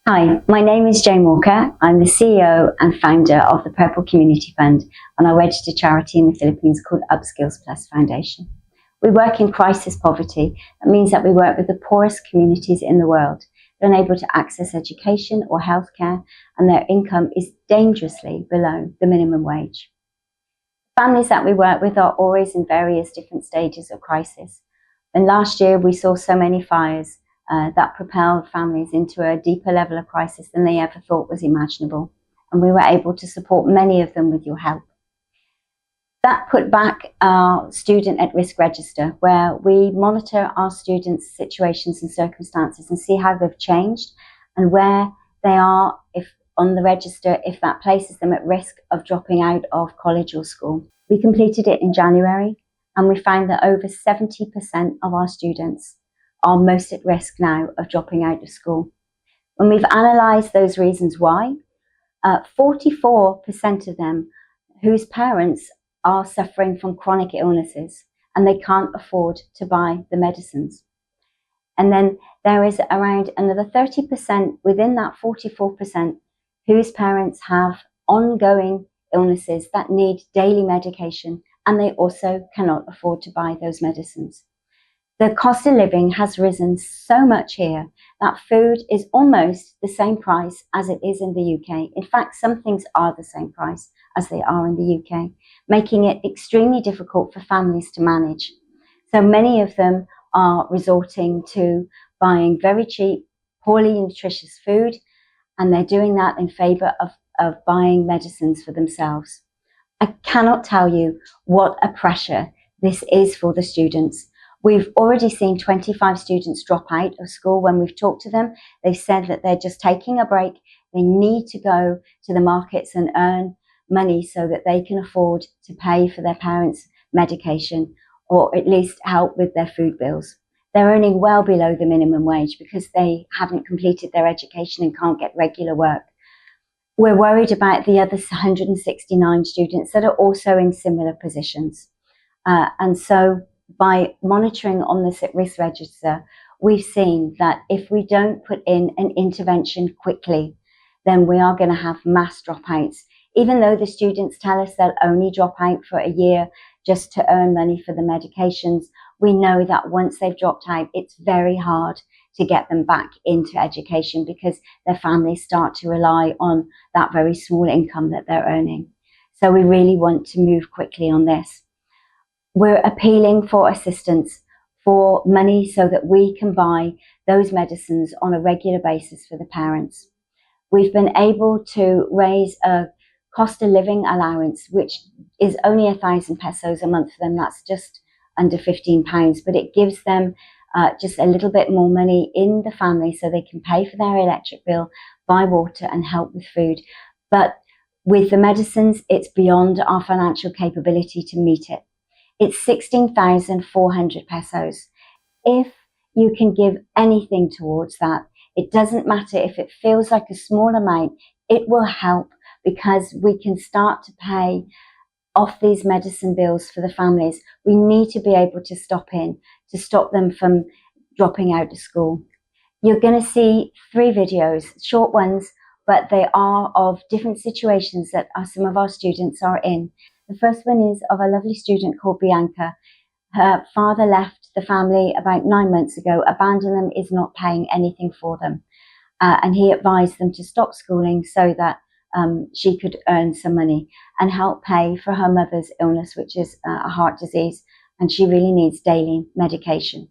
Hi, my name is Jane Walker. I'm the CEO and founder of the Purple Community Fund and our registered charity in the Philippines called Upskills Plus Foundation. We work in crisis poverty. That means that we work with the poorest communities in the world. They're unable to access education or healthcare, and their income is dangerously below the minimum wage. Families that we work with are always in various different stages of crisis. And last year we saw so many fires that propelled families into a deeper level of crisis than they ever thought was imaginable. And we were able to support many of them with your help. That put back our student at risk register, where we monitor our students' situations and circumstances and see how they've changed and where they are if on the register, if that places them at risk of dropping out of college or school. We completed it in January, and we found that over 70% of our students are most at risk now of dropping out of school. When we've analysed those reasons why, 44% of them whose parents are suffering from chronic illnesses and they can't afford to buy the medicines. And then there is around another 30% within that 44% whose parents have ongoing illnesses that need daily medication, and they also cannot afford to buy those medicines. The cost of living has risen so much here that food is almost the same price as it is in the UK. In fact, some things are the same price as they are in the UK, making it extremely difficult for families to manage. So many of them are resorting to buying very cheap, poorly nutritious food, and they're doing that in favour of buying medicines for themselves. I cannot tell you what a pressure this is for the students. We've already seen 25 students drop out of school. When we've talked to them, they've said that they're just taking a break. They need to go to the markets and earn money so that they can afford to pay for their parents' medication, or at least help with their food bills. They're earning well below the minimum wage because they haven't completed their education and can't get regular work. We're worried about the other 169 students that are also in similar positions. And so by monitoring on this at risk register, we've seen that if we don't put in an intervention quickly, then we are going to have mass dropouts. Even though the students tell us they'll only drop out for a year just to earn money for the medications, we know that once they've dropped out, it's very hard to get them back into education because their families start to rely on that very small income that they're earning. So we really want to move quickly on this. We're appealing for assistance, for money so that we can buy those medicines on a regular basis for the parents. We've been able to raise a cost of living allowance, which is only 1,000 pesos a month for them. That's just under £15, but it gives them just a little bit more money in the family so they can pay for their electric bill, buy water and help with food. But with the medicines, it's beyond our financial capability to meet it. It's 16,400 pesos. If you can give anything towards that, it doesn't matter if it feels like a small amount, it will help because we can start to pay off these medicine bills for the families. We need to be able to stop them from dropping out of school. You're going to see 3 videos, short ones, but they are of different situations that some of our students are in. The first one is of a lovely student called Bianca. Her father left the family about 9 months ago, abandoned them, is not paying anything for them. And he advised them to stop schooling so that she could earn some money and help pay for her mother's illness, which is a heart disease, and she really needs daily medication.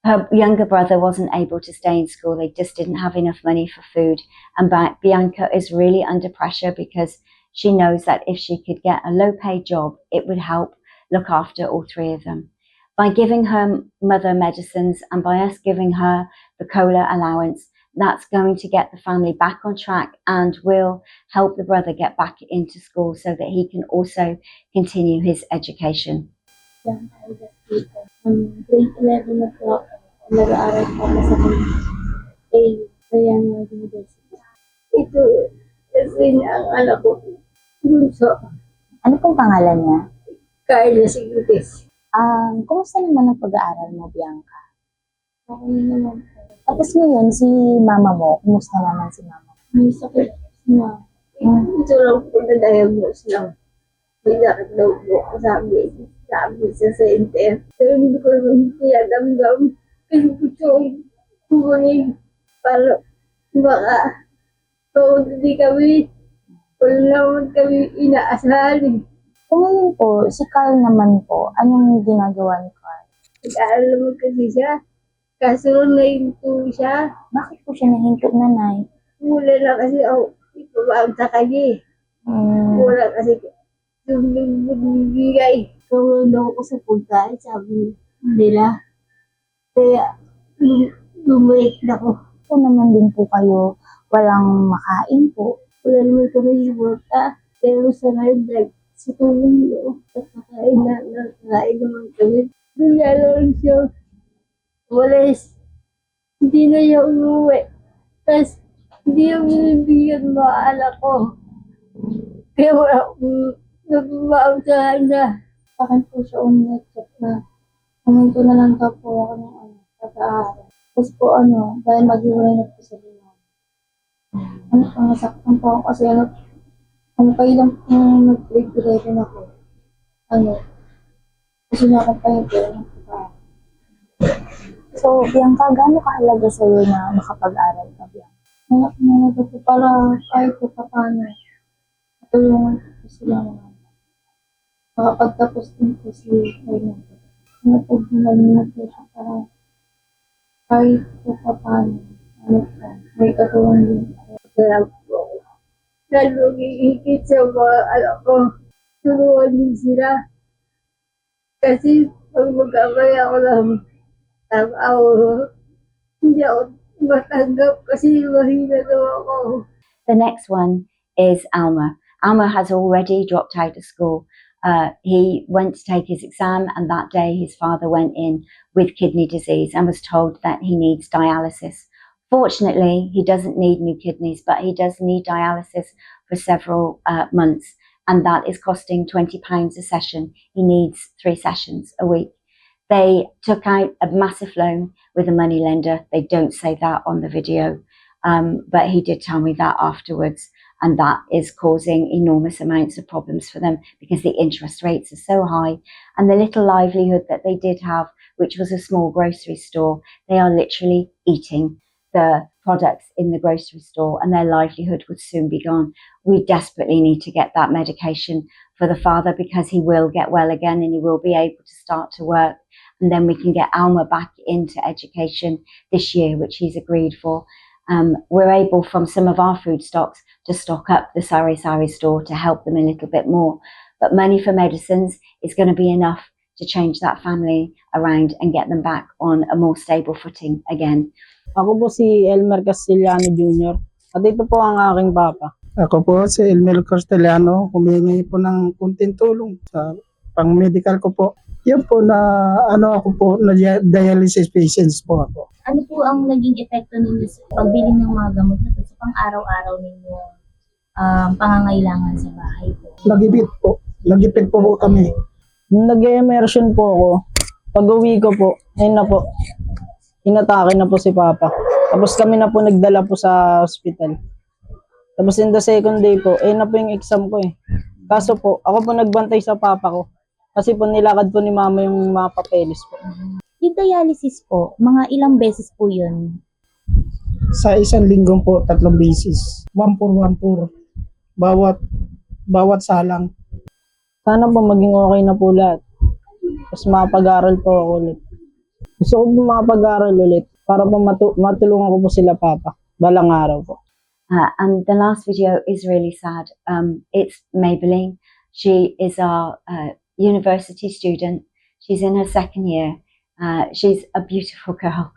Her younger brother wasn't able to stay in school. They just didn't have enough money for food. And Bianca is really under pressure because she knows that if she could get a low-paid job, it would help look after all 3 of them. By giving her mother medicines and by us giving her the COLA allowance, that's going to get the family back on track and will help the brother get back into school so that he can also continue his education. Grade 11 na po, nag-aaral po ako sa Triangle University. Ito, kasi ang anak ko, bunso, Ano pong pangalan niya? Carla Sigrites. Kumusta naman ang pag-aaral mo, Bianca? Ako naman po. Tapos ngayon, si mama mo, kumusta naman si mama? May sakit na. Ito lang po na diagnose lang. May sakit daw po ako sabi sa center. Pero hindi ko naman pinadamdam. Kasi gusto kong kumain para baka kung hindi kami, wala naman kami inaasahan eh. So ngayon po, si Carl naman po, anong ginagawa ni Carl? Nag-aaral naman kasi siya. Kaso nahinto siya. Bakit po siya nahinto, nanay? Wala na kasi ako ipabaan sa kanya eh. Wala kasi yung bibigay. Kawala daw ako sa pagkain, sabi nila. Kaya lumalik na ako. Po naman din po kayo, walang makain po. Wala naman kami suporta. Pero sa ngayon, sa tulong mo, nakakain naman kami. Doon na lang siya. Walis. Hindi na siya umuwi. Tapos, hindi yung binibigyan mga anak ko. Kaya wala akong nagbabaon sa kanya. Sa akin po siya umiyak na huminto na lang daw po ako ng pag-aaral. Tapos po dahil mag-iwalay na po sa liwan. Nasaktan po ako kasi kayo lang po nag-grade 11 ako. Kasi nakapahin po ng pag-aaral. So, Bianca, gaano kahalaga sa'yo na makapag-aral ka, Bianca? Anak mo na po para kahit po paano. Tulungan po sila mga. Makapagtapos din po si Fernando. Po na po siya para kahit po paano. May katulong din. Salamat po. Lalo iikit sa mga anak ko. Tulungan din sila. Kasi pag mag-amay ako lang, hindi ako matanggap kasi mahina daw ako. The next one is Alma. Alma has already dropped out of school. He went to take his exam, and that day his father went in with kidney disease and was told that he needs dialysis. Fortunately, he doesn't need new kidneys, but he does need dialysis for several months, and that is costing £20 a session. He needs 3 sessions a week. They took out a massive loan with a money lender. They don't say that on the video, but he did tell me that afterwards. And that is causing enormous amounts of problems for them because the interest rates are so high. And the little livelihood that they did have, which was a small grocery store, they are literally eating the products in the grocery store and their livelihood would soon be gone. We desperately need to get that medication for the father because he will get well again and he will be able to start to work. And then we can get Alma back into education this year, which he's agreed for. We're able from some of our food stocks to stock up the Sari Sari store to help them a little bit more. But money for medicines is going to be enough to change that family around and get them back on a more stable footing again. Ako po si Elmer Castellano Jr. At ito po ang aking papa. Ako po si Elmer Castellano, humingi po ng kunting tulong sa pang-medical ko po. Yun po na ako po, na dialysis patients po ako. Ano po ang naging epekto ninyo sa pagbili ng mga gamot na ito sa pang-araw-araw ninyo pangangailangan sa bahay po? Nagipit po kami. Nung nag-immersion po ako, pag-uwi ko po, ayun na po, inatake na po si papa. Tapos kami na po nagdala po sa hospital. Tapos in the second day po, ayun na po yung exam ko eh. Kaso po, ako po nagbantay sa papa ko. Kasi po nilakad po ni mama yung mga papeles po. Yung dialysis po, mga ilang beses po yun? Sa isang linggo po, 3 beses. 1-4. Bawat salang. Sana po maging okay na po lahat. Tapos makapag-aral po ako ulit. Gusto ko po makapag-aral ulit para po matulungan ko po sila papa. Balang araw po. And the last video is really sad. It's Maybelline. She is our university student. She's in her 2nd year. She's a beautiful girl.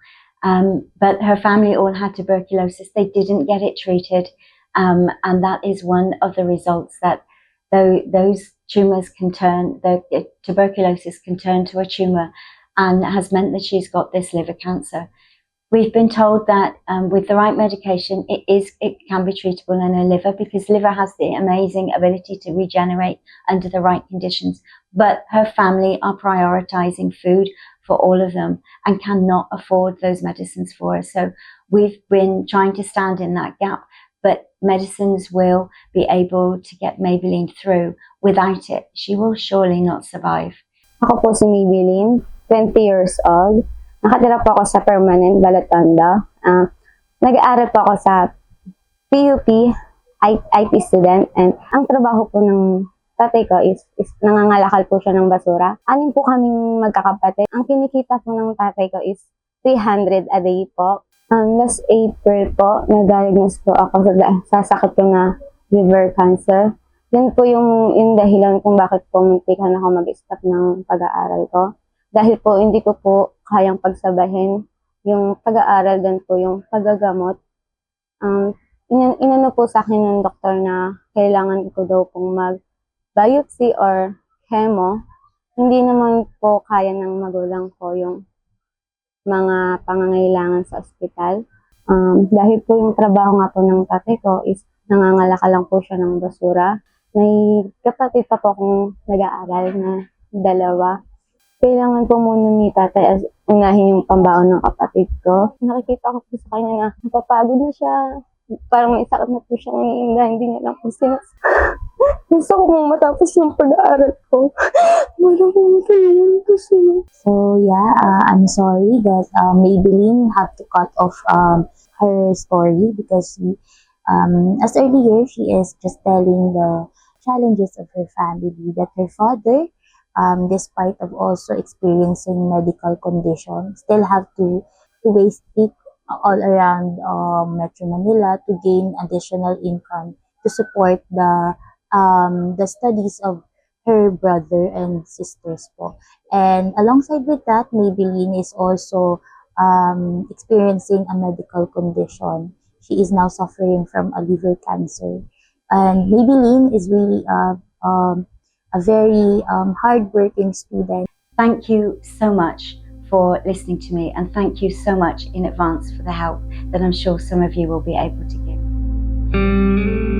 But her family all had tuberculosis. They didn't get it treated. And that is one of the results that those tumours can turn, the tuberculosis can turn to a tumour and has meant that she's got this liver cancer. We've been told that with the right medication, it can be treatable in her liver because liver has the amazing ability to regenerate under the right conditions. But her family are prioritising food for all of them and cannot afford those medicines for us. So we've been trying to stand in that gap, but medicines will be able to get Maybelline through. Without it, she will surely not survive. Ako po si Maybelline, 20 years old. Nakatira po ako sa Permanent, Balatanda. Nag-aaral po ako sa PUP, IP student, and ang trabaho po ng tatay ko is nangangalakal po siya ng basura. Anim po kaming magkakapatid. Ang kinikita po ng tatay ko is 300 a day po. Last April po, na-diagnose po ako sa sakit ko na liver cancer. Yun po yung dahilan kung bakit po muntikan ako mag-stop ng pag-aaral ko. Dahil po hindi ko po kayang pagsabahin yung pag-aaral din po yung paggagamot. Inano po sa akin ng doktor na kailangan ko daw pong mag-biopsy or chemo. Hindi naman po kaya ng magulang ko yung mga pangangailangan sa ospital. Dahil po yung trabaho nga po ng tatay ko is nangangalakal lang po siya ng basura. May kapatid pa po akong nag-aaral na dalawa. Kailangan po muna ni tatay as unahin yung pambaon ng kapatid ko. Nakikita ko po sa kanya na napapagod na siya. Parang may sakit na po siyang iniinda. Hindi niya lang po gusto ko kung matapos yung pag-aaral ko. Wala kong kailangan po sila. So yeah, I'm sorry that Maybelline have to cut off her story because as earlier she is just telling the challenges of her family, that her father, despite of also experiencing medical condition, still have to waste it all around Metro Manila to gain additional income to support the studies of her brother and sisters po. And alongside with that, Maybelline is also experiencing a medical condition. She is now suffering from a liver cancer. And Maybelline is really a very hardworking student. Thank you so much for listening to me, and thank you so much in advance for the help that I'm sure some of you will be able to give.